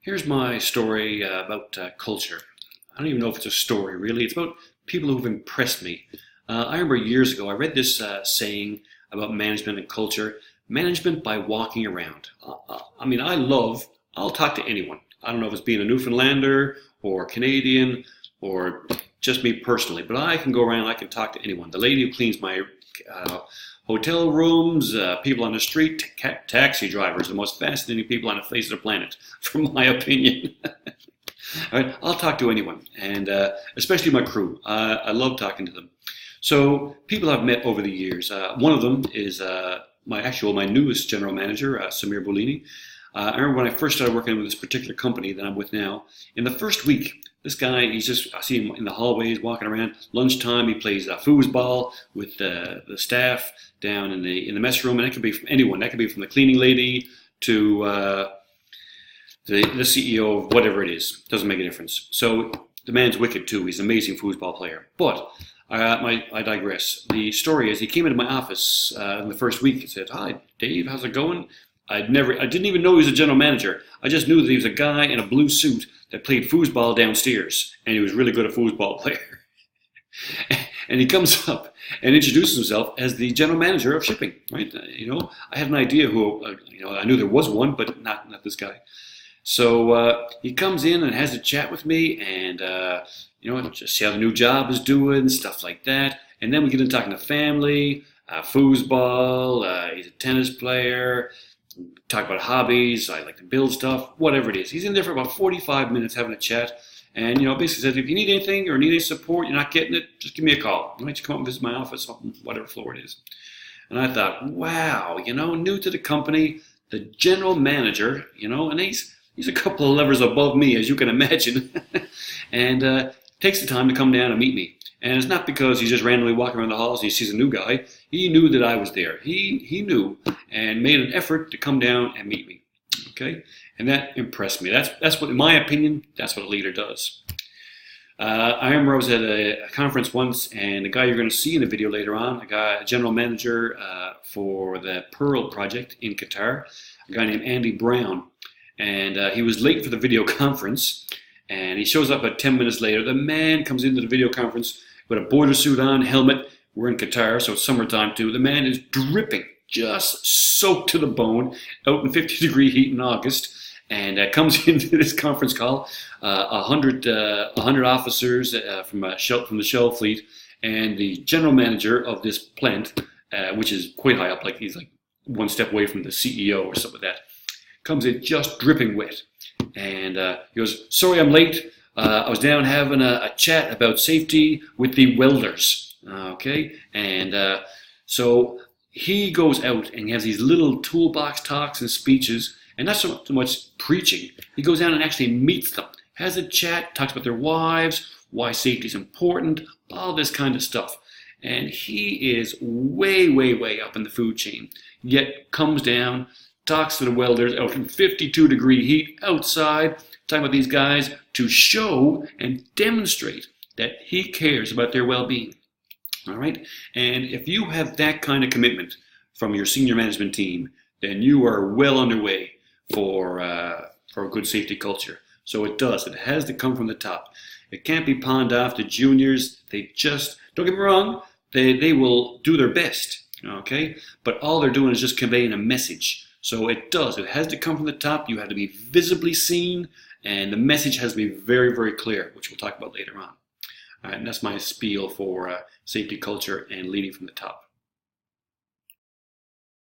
Here's my story about culture. I don't even know if it's a story, really. It's about people who've impressed me. I remember years ago, I read this saying about management and culture. Management by walking around. I'll talk to anyone. I don't know if it's being a Newfoundlander or Canadian or just me personally, but I can go around, I can talk to anyone. The lady who cleans my uh, hotel rooms, people on the street, taxi drivers, the most fascinating people on the face of the planet, from my opinion. All right, I'll talk to anyone, and especially my crew. I love talking to them. So people I've met over the years. One of them is my newest general manager, Samir Bolini. I remember when I first started working with this particular company that I'm with now. In the first week, this guy, I see him in the hallways walking around. Lunchtime, he plays foosball with the staff down in the mess room, and that could be from anyone. That could be from the cleaning lady to the CEO of whatever it is. Doesn't make a difference. So the man's wicked too. He's an amazing foosball player. But I digress. The story is he came into my office in the first week and said, "Hi, Dave, how's it going?" I didn't even know he was a general manager. I just knew that he was a guy in a blue suit that played foosball downstairs, and he was really good at foosball player. And he comes up and introduces himself as the general manager of shipping. Right? I had an idea who. I knew there was one, but not this guy. So he comes in and has a chat with me, and just see how the new job is doing, stuff like that. And then we get into talking to family, foosball. He's a tennis player. Talk about hobbies. I like to build stuff. Whatever it is, he's in there for about 45 minutes having a chat. And basically says, if you need anything or need any support, you're not getting it, just give me a call. Why don't you come up and visit my office, whatever floor it is. And I thought, wow, new to the company, the general manager, and he's a couple of levels above me, as you can imagine. And takes the time to come down and meet me. And it's not because he's just randomly walking around the halls and he sees a new guy. He knew that I was there. He knew and made an effort to come down and meet me. Okay? And that impressed me. That's what, in my opinion, that's what a leader does. I remember I was at a conference once, and the guy you're going to see in the video later on, a general manager for the Pearl project in Qatar, a guy named Andy Brown. And he was late for the video conference, and he shows up about 10 minutes later. The man comes into the video conference with a boiler suit on, helmet. We're in Qatar, so it's summertime too. The man is dripping, just soaked to the bone, out in 50-degree heat in August, and comes into this conference call. 100 officers from the Shell fleet, and the general manager of this plant, which is quite high up, like he's like one step away from the CEO or something like that, comes in just dripping wet. And he goes, "Sorry I'm late. I was down having a chat about safety with the welders." Okay? And so he goes out and he has these little toolbox talks and speeches, and not so much preaching. He goes down and actually meets them, has a chat, talks about their wives, why safety is important, all this kind of stuff. And he is way, way, way up in the food chain, yet comes down, talks to the welders out in 52-degree heat outside, talking about these guys to show and demonstrate that he cares about their well-being. All right? And if you have that kind of commitment from your senior management team, then you are well underway for a good safety culture. So it has to come from the top. It can't be pawned off to juniors. They just, don't get me wrong, they will do their best, okay? But all they're doing is just conveying a message. So it has to come from the top. You have to be visibly seen, and the message has to be very, very clear, which we'll talk about later on. All right, and that's my spiel for safety culture and leading from the top.